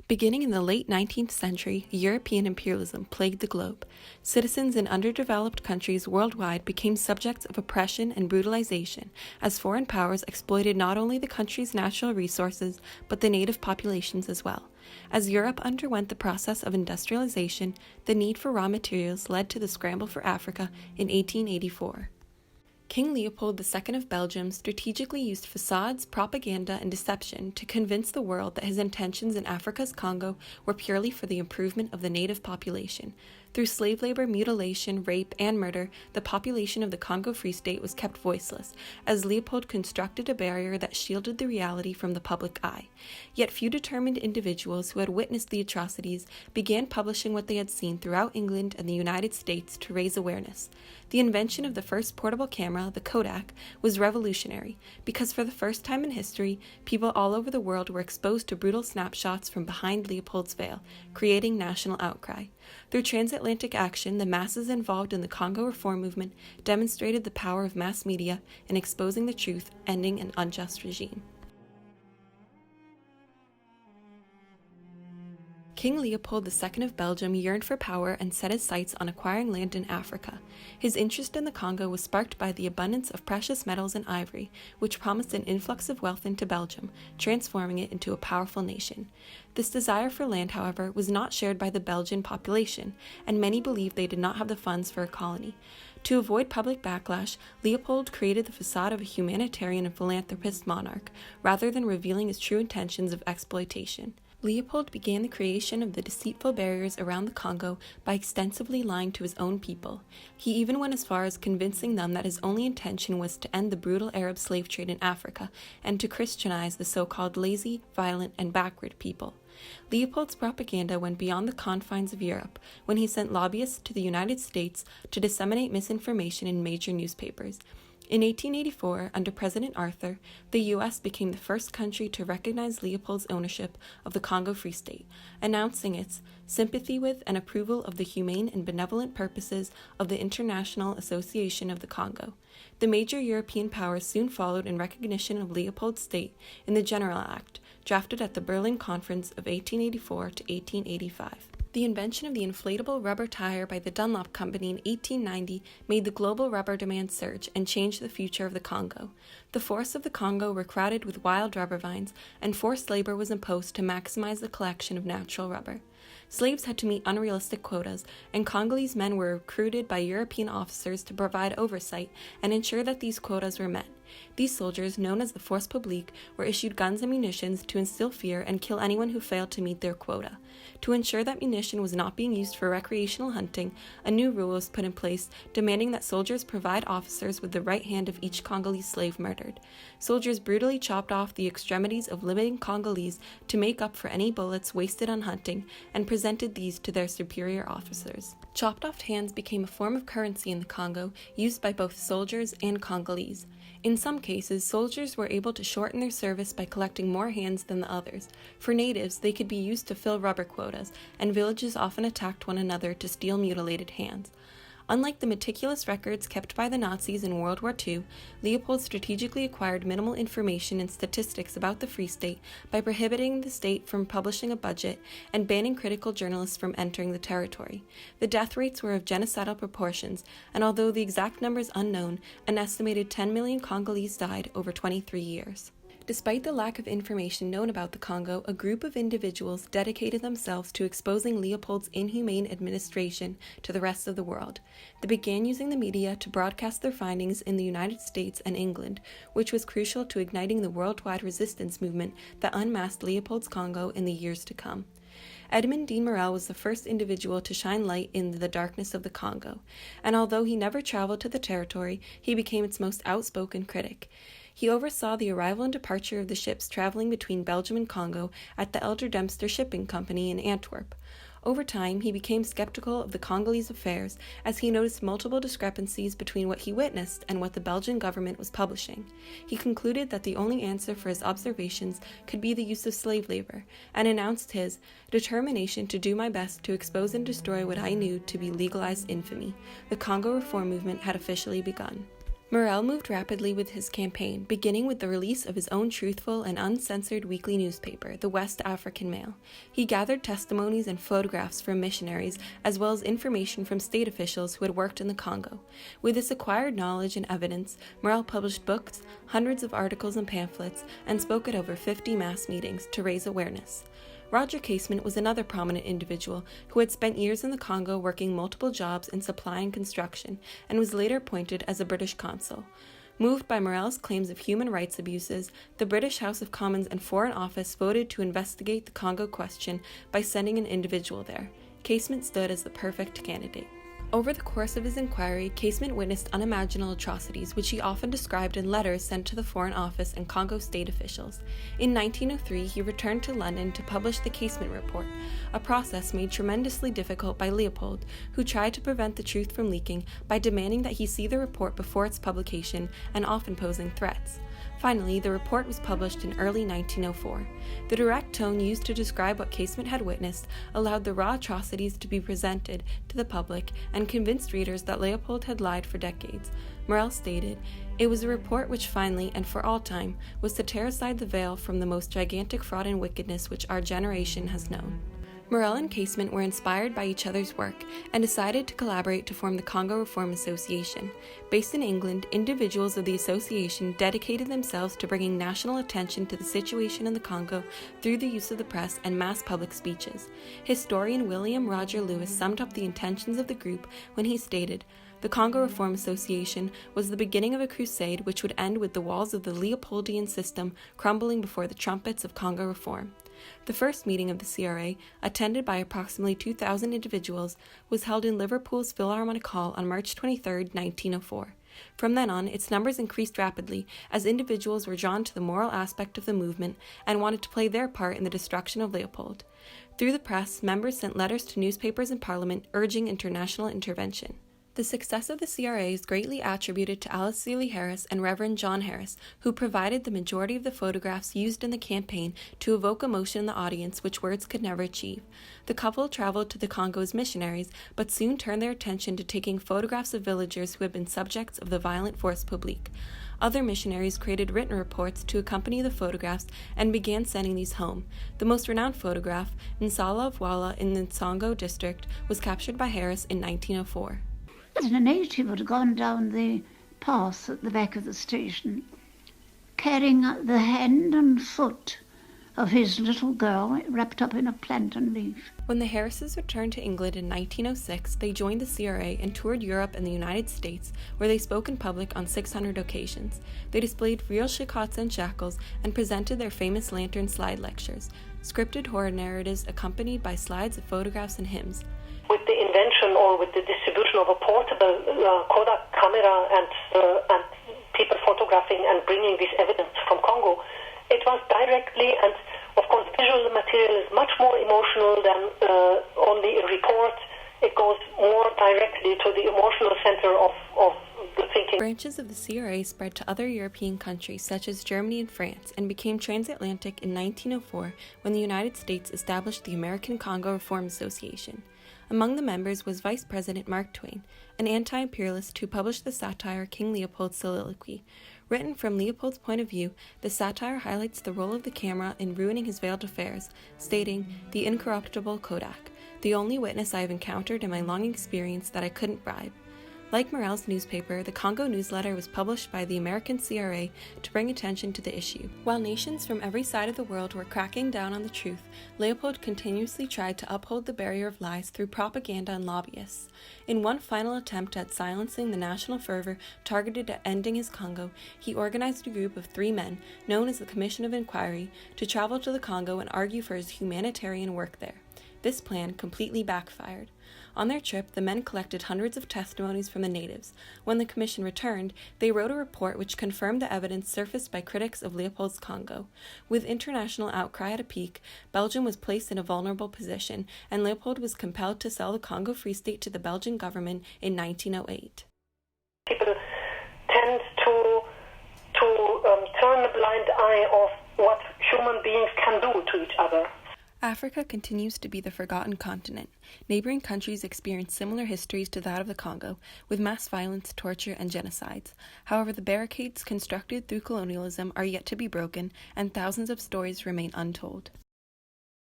Beginning in the late 19th century, European imperialism plagued the globe. Citizens in underdeveloped countries worldwide became subjects of oppression and brutalization as foreign powers exploited not only the country's natural resources, but the native populations as well. As Europe underwent the process of industrialization, the need for raw materials led to the scramble for Africa in 1884. King Leopold II of Belgium strategically used facades, propaganda, and deception to convince the world that his intentions in Africa's Congo were purely for the improvement of the native population. Through slave labor, mutilation, rape, and murder, the population of the Congo Free State was kept voiceless, as Leopold constructed a barrier that shielded the reality from the public eye. Yet few determined individuals who had witnessed the atrocities began publishing what they had seen throughout England and the United States to raise awareness. The invention of the first portable camera, the Kodak, was revolutionary, because for the first time in history, people all over the world were exposed to brutal snapshots from behind Leopold's veil, creating national outcry. Through transatlantic action, the masses involved in the Congo reform movement demonstrated the power of mass media in exposing the truth, ending an unjust regime. King Leopold II of Belgium yearned for power and set his sights on acquiring land in Africa. His interest in the Congo was sparked by the abundance of precious metals and ivory, which promised an influx of wealth into Belgium, transforming it into a powerful nation. This desire for land, however, was not shared by the Belgian population, and many believed they did not have the funds for a colony. To avoid public backlash, Leopold created the facade of a humanitarian and philanthropist monarch, rather than revealing his true intentions of exploitation. Leopold began the creation of the deceitful barriers around the Congo by extensively lying to his own people. He even went as far as convincing them that his only intention was to end the brutal Arab slave trade in Africa and to Christianize the so-called lazy, violent, and backward people. Leopold's propaganda went beyond the confines of Europe when he sent lobbyists to the United States to disseminate misinformation in major newspapers. In 1884, under President Arthur, the U.S. became the first country to recognize Leopold's ownership of the Congo Free State, announcing its sympathy with and approval of the humane and benevolent purposes of the International Association of the Congo. The major European powers soon followed in recognition of Leopold's state in the General Act, drafted at the Berlin Conference of 1884 to 1885. The invention of the inflatable rubber tire by the Dunlop Company in 1890 made the global rubber demand surge and changed the future of the Congo. The forests of the Congo were crowded with wild rubber vines, and forced labor was imposed to maximize the collection of natural rubber. Slaves had to meet unrealistic quotas, and Congolese men were recruited by European officers to provide oversight and ensure that these quotas were met. These soldiers, known as the Force Publique, were issued guns and munitions to instill fear and kill anyone who failed to meet their quota. To ensure that munition was not being used for recreational hunting, a new rule was put in place demanding that soldiers provide officers with the right hand of each Congolese slave murdered. Soldiers brutally chopped off the extremities of living Congolese to make up for any bullets wasted on hunting and presented these to their superior officers. Chopped off hands became a form of currency in the Congo, used by both soldiers and Congolese. In some cases, soldiers were able to shorten their service by collecting more hands than the others. For natives, they could be used to fill rubber quotas, and villages often attacked one another to steal mutilated hands. Unlike the meticulous records kept by the Nazis in World War II, Leopold strategically acquired minimal information and statistics about the Free State by prohibiting the state from publishing a budget and banning critical journalists from entering the territory. The death rates were of genocidal proportions, and although the exact number is unknown, an estimated 10 million Congolese died over 23 years. Despite the lack of information known about the Congo, a group of individuals dedicated themselves to exposing Leopold's inhumane administration to the rest of the world. They began using the media to broadcast their findings in the United States and England, which was crucial to igniting the worldwide resistance movement that unmasked Leopold's Congo in the years to come. Edmond de Morel was the first individual to shine light in the darkness of the Congo, and although he never traveled to the territory, he became its most outspoken critic. He oversaw the arrival and departure of the ships traveling between Belgium and Congo at the Elder Dempster Shipping Company in Antwerp. Over time, he became skeptical of the Congolese affairs as he noticed multiple discrepancies between what he witnessed and what the Belgian government was publishing. He concluded that the only answer for his observations could be the use of slave labor, and announced his determination to do my best to expose and destroy what I knew to be legalized infamy. The Congo reform movement had officially begun. Morel moved rapidly with his campaign, beginning with the release of his own truthful and uncensored weekly newspaper, the West African Mail. He gathered testimonies and photographs from missionaries, as well as information from state officials who had worked in the Congo. With this acquired knowledge and evidence, Morel published books, hundreds of articles and pamphlets, and spoke at over 50 mass meetings to raise awareness. Roger Casement was another prominent individual who had spent years in the Congo working multiple jobs in supply and construction, and was later appointed as a British consul. Moved by Morel's claims of human rights abuses, the British House of Commons and Foreign Office voted to investigate the Congo question by sending an individual there. Casement stood as the perfect candidate. Over the course of his inquiry, Casement witnessed unimaginable atrocities, which he often described in letters sent to the Foreign Office and Congo state officials. In 1903, he returned to London to publish the Casement Report, a process made tremendously difficult by Leopold, who tried to prevent the truth from leaking by demanding that he see the report before its publication and often posing threats. Finally, the report was published in early 1904. The direct tone used to describe what Casement had witnessed allowed the raw atrocities to be presented to the public and convinced readers that Leopold had lied for decades. Morel stated, "It was a report which finally, and for all time, was to tear aside the veil from the most gigantic fraud and wickedness which our generation has known." Morel and Casement were inspired by each other's work and decided to collaborate to form the Congo Reform Association. Based in England, individuals of the association dedicated themselves to bringing national attention to the situation in the Congo through the use of the press and mass public speeches. Historian William Roger Lewis summed up the intentions of the group when he stated, "The Congo Reform Association was the beginning of a crusade which would end with the walls of the Leopoldian system crumbling before the trumpets of Congo reform." The first meeting of the CRA, attended by approximately 2,000 individuals, was held in Liverpool's Philharmonic Hall on March 23, 1904. From then on, its numbers increased rapidly as individuals were drawn to the moral aspect of the movement and wanted to play their part in the destruction of Leopold. Through the press, members sent letters to newspapers and Parliament urging international intervention. The success of the CRA is greatly attributed to Alice Seeley Harris and Reverend John Harris, who provided the majority of the photographs used in the campaign to evoke emotion in the audience which words could never achieve. The couple traveled to the Congo as missionaries, but soon turned their attention to taking photographs of villagers who had been subjects of the violent force publique. Other missionaries created written reports to accompany the photographs and began sending these home. The most renowned photograph, Nsala of Wala in the Tsongo district, was captured by Harris in 1904. And a native had gone down the path at the back of the station, carrying the hand and foot of his little girl wrapped up in a plantain leaf. When the Harrises returned to England in 1906, they joined the CRA and toured Europe and the United States, where they spoke in public on 600 occasions. They displayed real shikots and shackles and presented their famous lantern slide lectures, scripted horror narratives accompanied by slides of photographs and hymns. With the invention or with the distribution of a portable Kodak camera and people photographing and bringing this evidence from Congo, it was directly, and of course visual material is much more emotional than only a report. It goes more directly to the emotional center of the thinking. Branches of the CRA spread to other European countries such as Germany and France and became transatlantic in 1904 when the United States established the American Congo Reform Association. Among the members was Vice President Mark Twain, an anti-imperialist who published the satire King Leopold's Soliloquy. Written from Leopold's point of view, the satire highlights the role of the camera in ruining his veiled affairs, stating, "The incorruptible Kodak, the only witness I have encountered in my long experience that I couldn't bribe." Like Morel's newspaper, the Congo Newsletter was published by the American CRA to bring attention to the issue. While nations from every side of the world were cracking down on the truth, Leopold continuously tried to uphold the barrier of lies through propaganda and lobbyists. In one final attempt at silencing the national fervor targeted at ending his Congo, he organized a group of 3 men, known as the Commission of Inquiry, to travel to the Congo and argue for his humanitarian work there. This plan completely backfired. On their trip, the men collected hundreds of testimonies from the natives. When the commission returned, they wrote a report which confirmed the evidence surfaced by critics of Leopold's Congo. With international outcry at a peak, Belgium was placed in a vulnerable position, and Leopold was compelled to sell the Congo Free State to the Belgian government in 1908. People tend to turn a blind eye of what human beings can do to each other. Africa continues to be the forgotten continent. Neighboring countries experience similar histories to that of the Congo, with mass violence, torture, and genocides. However, the barricades constructed through colonialism are yet to be broken, and thousands of stories remain untold.